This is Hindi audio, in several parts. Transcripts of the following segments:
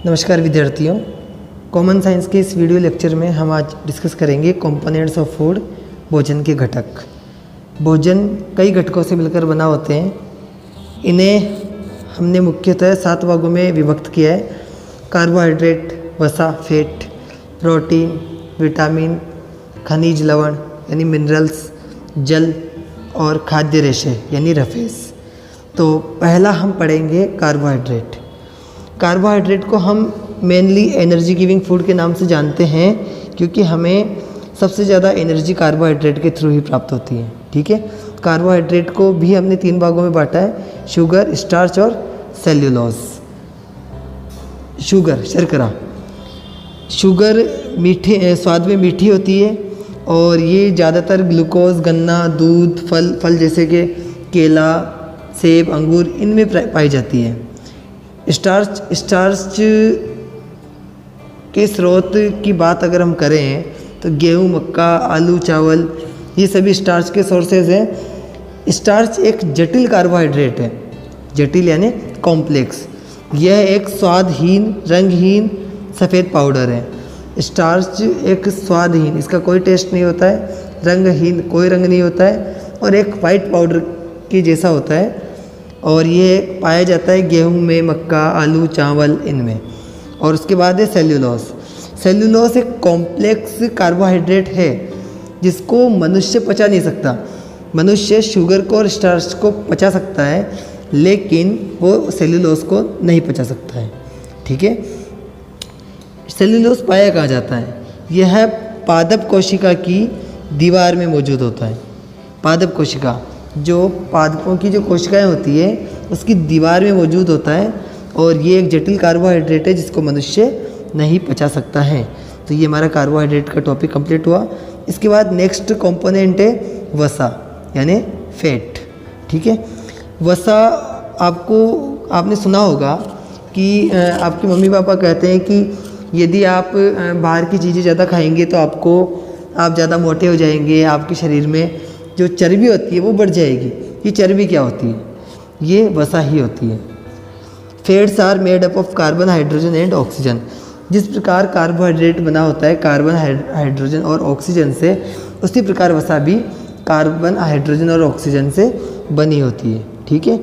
नमस्कार विद्यार्थियों, कॉमन साइंस के इस वीडियो लेक्चर में हम आज डिस्कस करेंगे कंपोनेंट्स ऑफ फूड, भोजन के घटक। भोजन कई घटकों से मिलकर बना होते हैं। इन्हें हमने मुख्यतः 7 भागों में विभक्त किया है। कार्बोहाइड्रेट, वसा, फैट, प्रोटीन, विटामिन, खनिज लवण यानी मिनरल्स, जल और खाद्य रेशे यानी रफेस। तो पहला हम पढ़ेंगे कार्बोहाइड्रेट। कार्बोहाइड्रेट को हम मेनली एनर्जी गिविंग फूड के नाम से जानते हैं क्योंकि हमें सबसे ज़्यादा एनर्जी कार्बोहाइड्रेट के थ्रू ही प्राप्त होती है। ठीक है, कार्बोहाइड्रेट को भी हमने 3 भागों में बांटा है: शुगर, स्टार्च और सेल्यूलोज। शुगर, शर्करा। शुगर मीठे स्वाद में मीठी होती है और ये ज़्यादातर ग्लूकोज, गन्ना, दूध, फल जैसे कि केला, सेब, अंगूर इनमें पाई जाती है। स्टार्च के स्रोत की बात अगर हम करें तो गेहूँ, मक्का, आलू, चावल ये सभी स्टार्च के सोर्सेज हैं। स्टार्च एक जटिल कार्बोहाइड्रेट है। जटिल यानी कॉम्प्लेक्स। यह एक स्वादहीन, रंगहीन सफ़ेद पाउडर है। स्टार्च एक स्वादहीन, इसका कोई टेस्ट नहीं होता है, रंगहीन, कोई रंग नहीं होता है और एक वाइट पाउडर के जैसा होता है और ये पाया जाता है गेहूं में, मक्का, आलू, चावल इनमें। और उसके बाद है सेल्यूलोज। सेल्यूलोज एक कॉम्प्लेक्स कार्बोहाइड्रेट है जिसको मनुष्य पचा नहीं सकता। मनुष्य शुगर को और स्टार्च को पचा सकता है लेकिन वो सेल्यूलोज को नहीं पचा सकता है। ठीक है, सेल्यूलोज पाया कहाँ जाता है? यह पादप कोशिका की दीवार में मौजूद होता है। पादप कोशिका, जो पादपों की जो कोशिकाएं होती है उसकी दीवार में मौजूद होता है और ये एक जटिल कार्बोहाइड्रेट है जिसको मनुष्य नहीं पचा सकता है। तो ये हमारा कार्बोहाइड्रेट का टॉपिक कंप्लीट हुआ। इसके बाद नेक्स्ट कंपोनेंट है वसा यानी फैट। ठीक है, वसा आपने सुना होगा कि आपके मम्मी पापा कहते हैं कि यदि आप बाहर की चीज़ें ज़्यादा खाएंगे तो आप ज़्यादा मोटे हो जाएंगे, आपके शरीर में जो चर्बी होती है वो बढ़ जाएगी। ये चर्बी क्या होती है? ये वसा ही होती है। Fats are made up of carbon, hydrogen and oxygen. जिस प्रकार कार्बोहाइड्रेट बना होता है कार्बन, हाइड्रोजन और ऑक्सीजन से, उसी प्रकार वसा भी कार्बन, हाइड्रोजन और ऑक्सीजन से बनी होती है। ठीक है,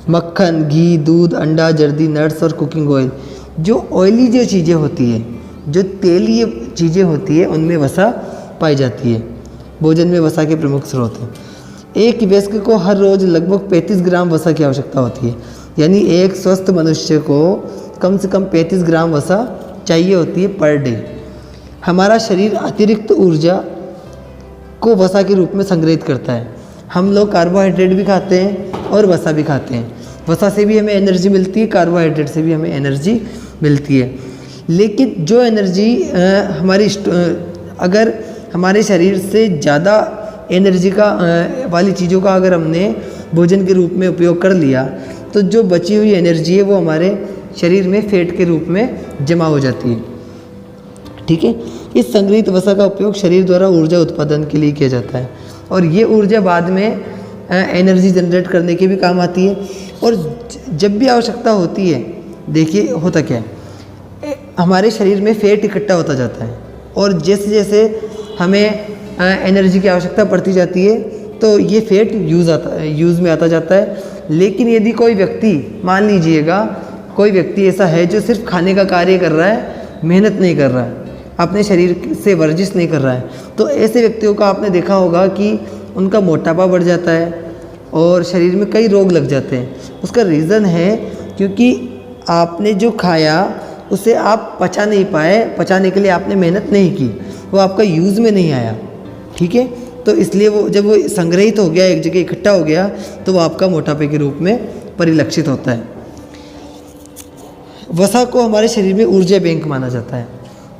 मक्खन, घी, दूध, अंडा, जर्दी, नट्स और कुकिंग ऑयल, जो ऑयली जो चीज़ें होती है, जो तेलीय चीज़ें होती है, उनमें वसा पाई जाती है। भोजन में वसा के प्रमुख स्रोत हैं। एक वयस्क को हर रोज़ लगभग 35 ग्राम वसा की आवश्यकता होती है। यानी एक स्वस्थ मनुष्य को कम से कम 35 ग्राम वसा चाहिए होती है पर डे। हमारा शरीर अतिरिक्त ऊर्जा को वसा के रूप में संग्रहित करता है। हम लोग कार्बोहाइड्रेट भी खाते हैं और वसा भी खाते हैं। वसा से भी हमें एनर्जी मिलती है, कार्बोहाइड्रेट से भी हमें एनर्जी मिलती है। लेकिन जो एनर्जी अगर हमारे शरीर से ज़्यादा एनर्जी वाली चीज़ों का अगर हमने भोजन के रूप में उपयोग कर लिया तो जो बची हुई एनर्जी है वो हमारे शरीर में फैट के रूप में जमा हो जाती है। ठीक है, इस संग्रहित वसा का उपयोग शरीर द्वारा ऊर्जा उत्पादन के लिए किया जाता है और ये ऊर्जा बाद में एनर्जी जनरेट करने के भी काम आती है। और जब भी आवश्यकता होती है, देखिए होता क्या है, हमारे शरीर में फैट इकट्ठा होता जाता है और जैसे जैसे हमें एनर्जी की आवश्यकता पड़ती जाती है तो ये फैट यूज़ में आता जाता है। लेकिन यदि कोई व्यक्ति, मान लीजिएगा कोई व्यक्ति ऐसा है जो सिर्फ खाने का कार्य कर रहा है, मेहनत नहीं कर रहा है, अपने शरीर से वर्जिश नहीं कर रहा है, तो ऐसे व्यक्तियों का आपने देखा होगा कि उनका मोटापा बढ़ जाता है और शरीर में कई रोग लग जाते हैं। उसका रीज़न है क्योंकि आपने जो खाया उसे आप पचा नहीं पाए, पचाने के लिए आपने मेहनत नहीं की, वो आपका यूज़ में नहीं आया। ठीक है, तो इसलिए वो जब वो संग्रहित हो गया, एक जगह इकट्ठा हो गया, तो वो आपका मोटापे के रूप में परिलक्षित होता है। वसा को हमारे शरीर में ऊर्जा बैंक माना जाता है।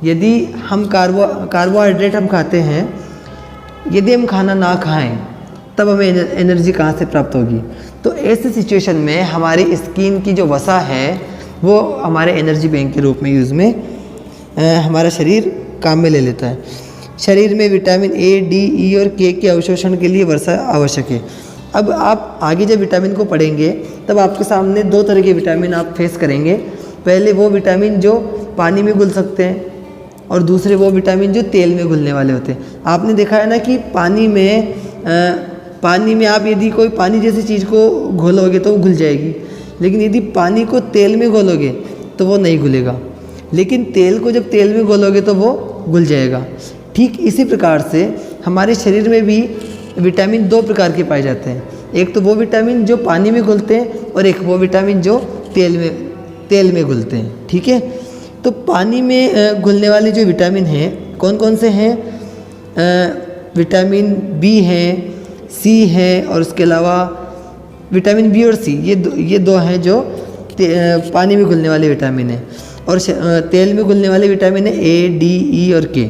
यदि हम कार्बोहाइड्रेट हम खाते हैं, यदि हम खाना ना खाएं तब हमें एनर्जी कहाँ से प्राप्त होगी? तो ऐसे सिचुएशन में हमारी स्किन की जो वसा है वो हमारे एनर्जी बैंक के रूप में यूज़ में हमारा शरीर काम में ले लेता है। शरीर में विटामिन ए, डी, ई और के के अवशोषण के लिए वसा आवश्यक है। अब आप आगे जब विटामिन को पढ़ेंगे तब आपके सामने 2 तरह के विटामिन आप फेस करेंगे। पहले वो विटामिन जो पानी में घुल सकते हैं और दूसरे वो विटामिन जो तेल में घुलने वाले होते हैं। आपने देखा है ना कि पानी में आप यदि कोई पानी जैसी चीज़ को घोलोगे तो वो घुल जाएगी, लेकिन यदि पानी को तेल में घोलोगे तो वो नहीं घुलेगा, लेकिन तेल को जब तेल में घोलोगे तो वो घुल जाएगा। ठीक इसी प्रकार से हमारे शरीर में भी विटामिन दो प्रकार के पाए जाते हैं। एक तो वो विटामिन जो पानी में घुलते हैं और एक वो विटामिन जो तेल में घुलते हैं। ठीक है, तो पानी में घुलने वाले जो विटामिन हैं कौन कौन से हैं? विटामिन बी हैं, सी है, और उसके अलावा विटामिन बी और सी ये दो हैं जो पानी में घुलने वाले विटामिन हैं। और तेल में घुलने वाले विटामिन है ए, डी, ई और के।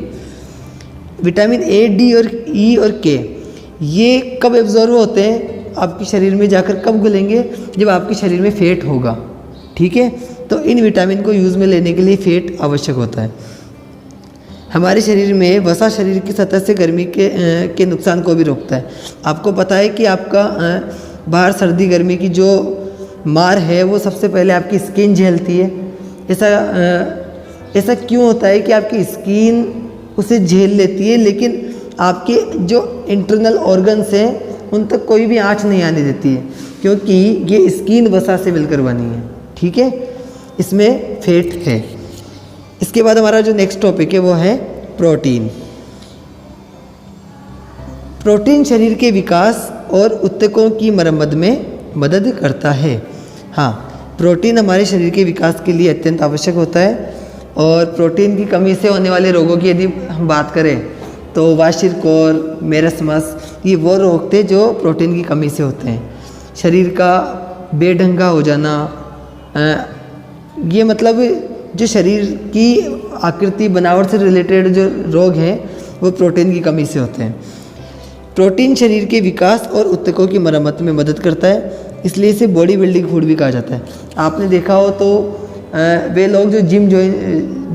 विटामिन ए, डी और ई और के ये कब एब्जॉर्व होते हैं आपके शरीर में जाकर, कब घुलेंगे? जब आपके शरीर में फैट होगा। ठीक है, तो इन विटामिन को यूज़ में लेने के लिए फैट आवश्यक होता है। हमारे शरीर में वसा शरीर की सतह से गर्मी के नुकसान को भी रोकता है। आपको पता है कि आपका बाहर सर्दी गर्मी की जो मार है वो सबसे पहले आपकी स्किन झेलती है। ऐसा क्यों होता है कि आपकी स्किन उसे झेल लेती है, लेकिन आपके जो इंटरनल ऑर्गन्स हैं उन तक कोई भी आँच नहीं आने देती है, क्योंकि ये स्किन वसा से मिलकर बनी है। ठीक है, इसमें फैट है। इसके बाद हमारा जो नेक्स्ट टॉपिक है वो है प्रोटीन। प्रोटीन शरीर के विकास और ऊतकों की मरम्मत में मदद करता है। हाँ, प्रोटीन हमारे शरीर के विकास के लिए अत्यंत आवश्यक होता है। और प्रोटीन की कमी से होने वाले रोगों की यदि हम बात करें तो वाशिरकोर, मेरस्मस, ये वो रोग थे जो प्रोटीन की कमी से होते हैं। शरीर का बेढंगा हो जाना, ये मतलब जो शरीर की आकृति बनावट से रिलेटेड जो रोग हैं वो प्रोटीन की कमी से होते हैं। प्रोटीन शरीर के विकास और ऊतकों की मरम्मत में मदद करता है, इसलिए इसे बॉडी बिल्डिंग फूड भी कहा जाता है। आपने देखा हो तो वे लोग जो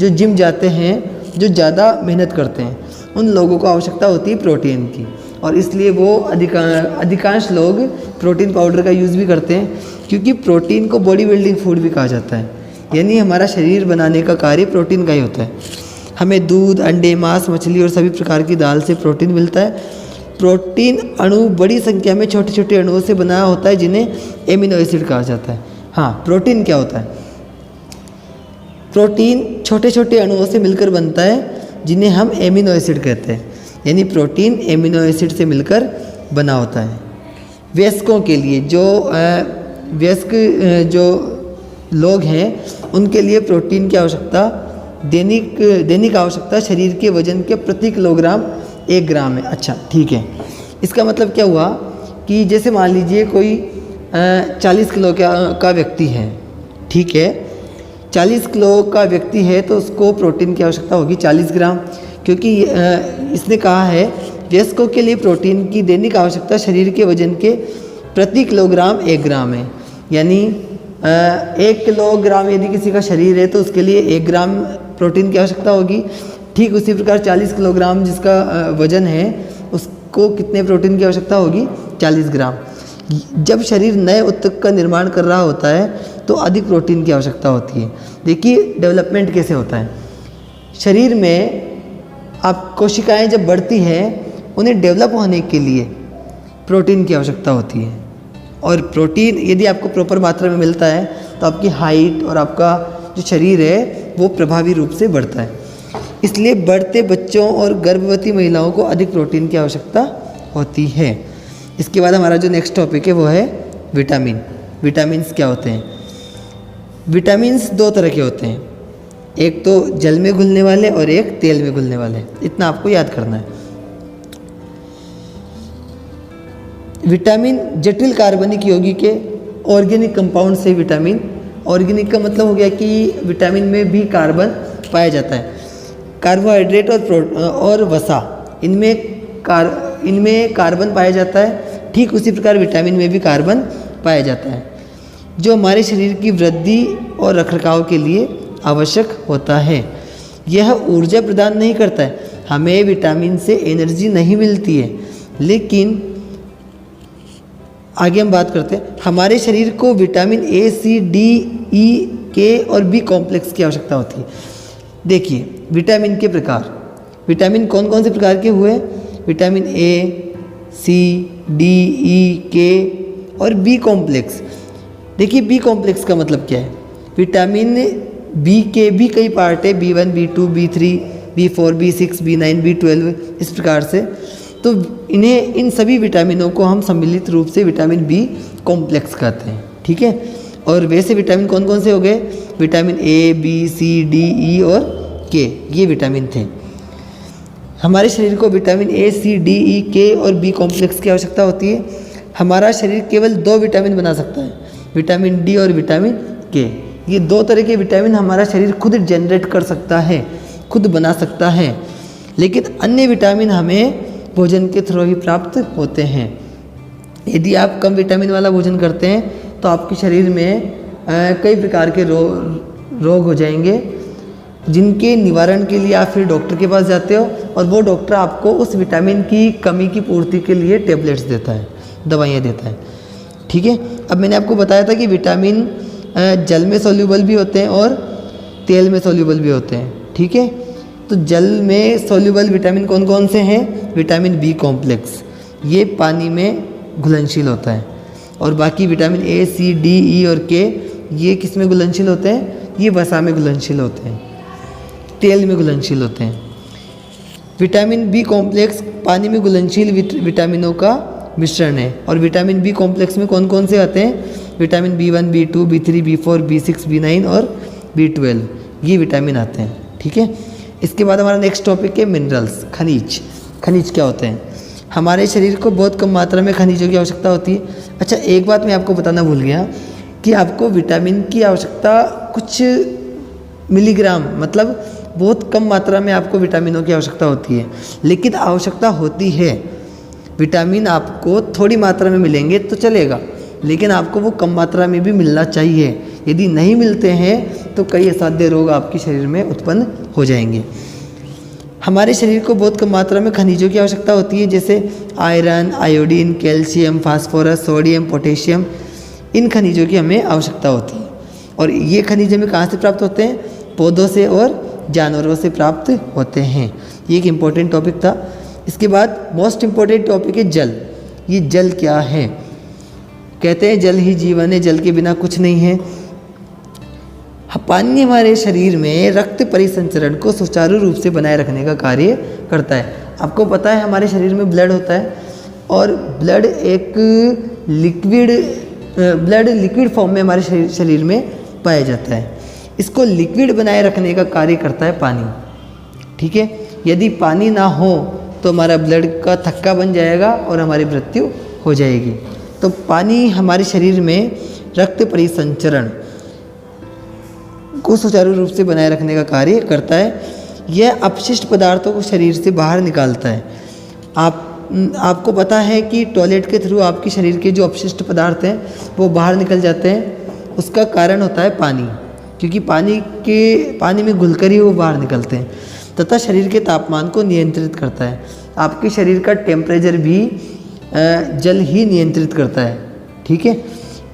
जिम जाते हैं, जो ज़्यादा मेहनत करते हैं, उन लोगों को आवश्यकता होती है प्रोटीन की, और इसलिए वो अधिकांश लोग प्रोटीन पाउडर का यूज़ भी करते हैं, क्योंकि प्रोटीन को बॉडी बिल्डिंग फूड भी कहा जाता है। यानी हमारा शरीर बनाने का कार्य प्रोटीन का ही होता है। हमें दूध, अंडे, मांस, मछली और सभी प्रकार की दाल से प्रोटीन मिलता है। प्रोटीन अणु बड़ी संख्या में छोटे छोटे अणुओं से बना होता है, जिन्हें एमिनो एसिड कहा जाता है। हाँ, प्रोटीन क्या होता है? प्रोटीन छोटे छोटे अणुओं से मिलकर बनता है, जिन्हें हम एमिनो एसिड कहते हैं। यानी प्रोटीन एमिनो एसिड से मिलकर बना होता है। वयस्कों के लिए वयस्क जो लोग हैं उनके लिए प्रोटीन की आवश्यकता दैनिक आवश्यकता शरीर के वजन के प्रति किलोग्राम 1 ग्राम है। अच्छा, ठीक है, इसका मतलब क्या हुआ कि जैसे मान लीजिए कोई 40 किलो का व्यक्ति है। ठीक है, 40 किलो का व्यक्ति है तो उसको प्रोटीन की आवश्यकता होगी 40 ग्राम, क्योंकि इसने कहा है वयस्कों के लिए प्रोटीन की दैनिक आवश्यकता शरीर के वजन के प्रति किलोग्राम 1 ग्राम है। यानी 1 किलोग्राम यदि किसी का शरीर है तो उसके लिए 1 ग्राम प्रोटीन की आवश्यकता होगी। ठीक उसी प्रकार 40 किलोग्राम जिसका वजन है उसको कितने प्रोटीन की आवश्यकता होगी? 40 ग्राम। जब शरीर नए ऊतक का निर्माण कर रहा होता है तो अधिक प्रोटीन की आवश्यकता होती है। देखिए डेवलपमेंट कैसे होता है। शरीर में आप कोशिकाएं जब बढ़ती हैं उन्हें डेवलप होने के लिए प्रोटीन की आवश्यकता होती है, और प्रोटीन यदि आपको प्रॉपर मात्रा में मिलता है तो आपकी हाइट और आपका जो शरीर है वो प्रभावी रूप से बढ़ता है। इसलिए बढ़ते बच्चों और गर्भवती महिलाओं को अधिक प्रोटीन की आवश्यकता होती है। इसके बाद हमारा जो नेक्स्ट टॉपिक है वो है विटामिन। विटामिन्स क्या होते हैं? विटामिन्स 2 तरह के होते हैं, एक तो जल में घुलने वाले और एक तेल में घुलने वाले। इतना आपको याद करना है। विटामिन जटिल कार्बनिक यौगिक के ऑर्गेनिक कंपाउंड से विटामिन, ऑर्गेनिक का मतलब हो गया कि विटामिन में भी कार्बन पाया जाता है। कार्बोहाइड्रेट और वसा, इनमें कार्बन पाया जाता है। ठीक उसी प्रकार विटामिन में भी कार्बन पाया जाता है, जो हमारे शरीर की वृद्धि और रखरखाव के लिए आवश्यक होता है। यह ऊर्जा प्रदान नहीं करता है, हमें विटामिन से एनर्जी नहीं मिलती है, लेकिन आगे हम बात करते हैं। हमारे शरीर को विटामिन ए, सी, डी, ई, के और बी कॉम्प्लेक्स की आवश्यकता होती है। देखिए विटामिन के प्रकार, विटामिन कौन कौन से प्रकार के हुए? विटामिन ए, सी, डी, ई, के और बी कॉम्प्लेक्स। देखिए बी कॉम्प्लेक्स का मतलब क्या है? विटामिन बी के भी कई पार्ट है, B1, B2, B3, B4, B6, B9, B12 इस प्रकार से। तो इन सभी विटामिनों को हम सम्मिलित रूप से विटामिन बी कॉम्प्लेक्स कहते हैं, ठीक है। और वैसे विटामिन कौन कौन से हो गए? Vitamin A, B, C, D, E और के, ये विटामिन थे। हमारे शरीर को विटामिन ए, सी, डी, ई, के और बी कॉम्प्लेक्स की आवश्यकता होती है। हमारा शरीर केवल 2 विटामिन बना सकता है, विटामिन डी और विटामिन के। ये 2 तरह के विटामिन हमारा शरीर खुद जनरेट कर सकता है, खुद बना सकता है, लेकिन अन्य विटामिन हमें भोजन के थ्रू ही प्राप्त होते हैं। यदि आप कम विटामिन वाला भोजन करते हैं तो आपके शरीर में कई प्रकार के रोग हो जाएंगे, जिनके निवारण के लिए आप फिर डॉक्टर के पास जाते हो और वो डॉक्टर आपको उस विटामिन की कमी की पूर्ति के लिए टेबलेट्स देता है, दवाइयाँ देता है, ठीक है। अब मैंने आपको बताया था कि विटामिन जल में सोल्यूबल भी होते हैं और तेल में सोल्यूबल भी होते हैं, ठीक है। तो जल में सोल्यूबल विटामिन कौन कौन से हैं? विटामिन बी कॉम्प्लेक्स, ये पानी में घुलनशील होता है। और बाकी vitamin A, C, D, E और के, ये किस में घुलनशील होते हैं? ये वसा में घुलनशील होते हैं, तेल में घुलनशील होते हैं। विटामिन बी कॉम्प्लेक्स पानी में घुलनशील विटामिनों का मिश्रण है। और विटामिन बी कॉम्प्लेक्स में कौन कौन से आते हैं? Vitamin B1, B2, B3, B4, B6, B9 और B12, ये विटामिन आते हैं, ठीक है। इसके बाद हमारा नेक्स्ट टॉपिक है मिनरल्स, खनिज। खनिज क्या होते हैं? हमारे शरीर को बहुत कम मात्रा में खनिजों की आवश्यकता होती है। अच्छा, एक बात मैं आपको बताना भूल गया कि आपको विटामिन की आवश्यकता कुछ मिलीग्राम, मतलब बहुत कम मात्रा में आपको विटामिनों की आवश्यकता होती है, लेकिन आवश्यकता होती है। विटामिन आपको थोड़ी मात्रा में मिलेंगे तो चलेगा, लेकिन आपको वो कम मात्रा में भी मिलना चाहिए। यदि नहीं मिलते हैं तो कई असाध्य रोग आपके शरीर में उत्पन्न हो जाएंगे। हमारे शरीर को बहुत कम मात्रा में खनिजों की आवश्यकता होती है, जैसे iron, iodine, calcium, phosphorus, sodium, potassium, इन खनिजों की हमें आवश्यकता होती है। और ये खनिज हमें कहाँ से प्राप्त होते हैं? पौधों से और जानवरों से प्राप्त होते हैं। ये एक इम्पोर्टेंट टॉपिक था। इसके बाद मोस्ट इम्पोर्टेंट टॉपिक है जल। ये जल क्या है? कहते हैं जल ही जीवन है, जल के बिना कुछ नहीं है। पानी हमारे शरीर में रक्त परिसंचरण को सुचारू रूप से बनाए रखने का कार्य करता है। आपको पता है हमारे शरीर में ब्लड होता है और ब्लड एक लिक्विड फॉर्म में हमारे शरीर में पाया जाता है। इसको लिक्विड बनाए रखने का कार्य करता है पानी, ठीक है। यदि पानी ना हो तो हमारा ब्लड का थक्का बन जाएगा और हमारी मृत्यु हो जाएगी। तो पानी हमारे शरीर में रक्त परिसंचरण को सुचारू रूप से बनाए रखने का कार्य करता है। यह अपशिष्ट पदार्थों को शरीर से बाहर निकालता है। आपको पता है कि टॉयलेट के थ्रू आपके शरीर के जो अपशिष्ट पदार्थ हैं वो बाहर निकल जाते हैं। उसका कारण होता है पानी, क्योंकि पानी में घुलकर ही वो बाहर निकलते हैं। तथा शरीर के तापमान को नियंत्रित करता है। आपके शरीर का टेम्परेचर भी जल ही नियंत्रित करता है, ठीक है।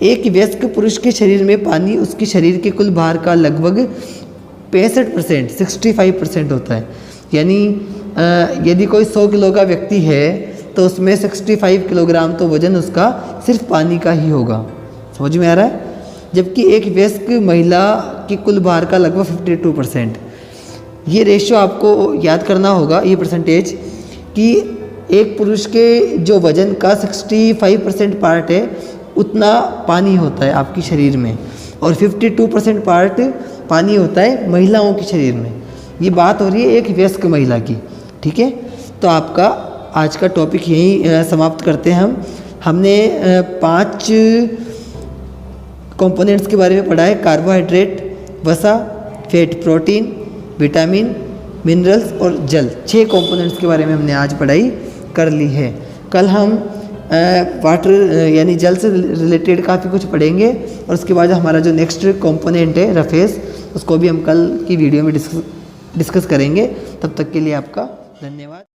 एक वयस्क पुरुष के शरीर में पानी उसके शरीर के कुल भार का लगभग 65%, 65% होता है। यानी यदि कोई 100 किलो का व्यक्ति है तो उसमें 65 किलोग्राम तो वजन उसका सिर्फ पानी का ही होगा। समझ में आ रहा है? जबकि एक वयस्क महिला के कुल भार का लगभग 52%। ये रेशियो आपको याद करना होगा, ये परसेंटेज, कि एक पुरुष के जो वजन का 65% पार्ट है उतना पानी होता है आपके शरीर में, और 52% पार्ट पानी होता है महिलाओं के शरीर में। ये बात हो रही है एक वयस्क महिला की, ठीक है। तो आपका आज का टॉपिक यहीं समाप्त करते हैं। हमने 5 कंपोनेंट्स के बारे में पढ़ा है: कार्बोहाइड्रेट, वसा, फैट, प्रोटीन, विटामिन, मिनरल्स और जल। 6 कंपोनेंट्स के बारे में हमने आज पढ़ाई कर ली है। कल हम वाटर यानी जल से रिलेटेड काफ़ी कुछ पढ़ेंगे, और उसके बाद हमारा जो नेक्स्ट कंपोनेंट है रफेज, उसको भी हम कल की वीडियो में डिस्कस करेंगे। तब तक के लिए आपका धन्यवाद।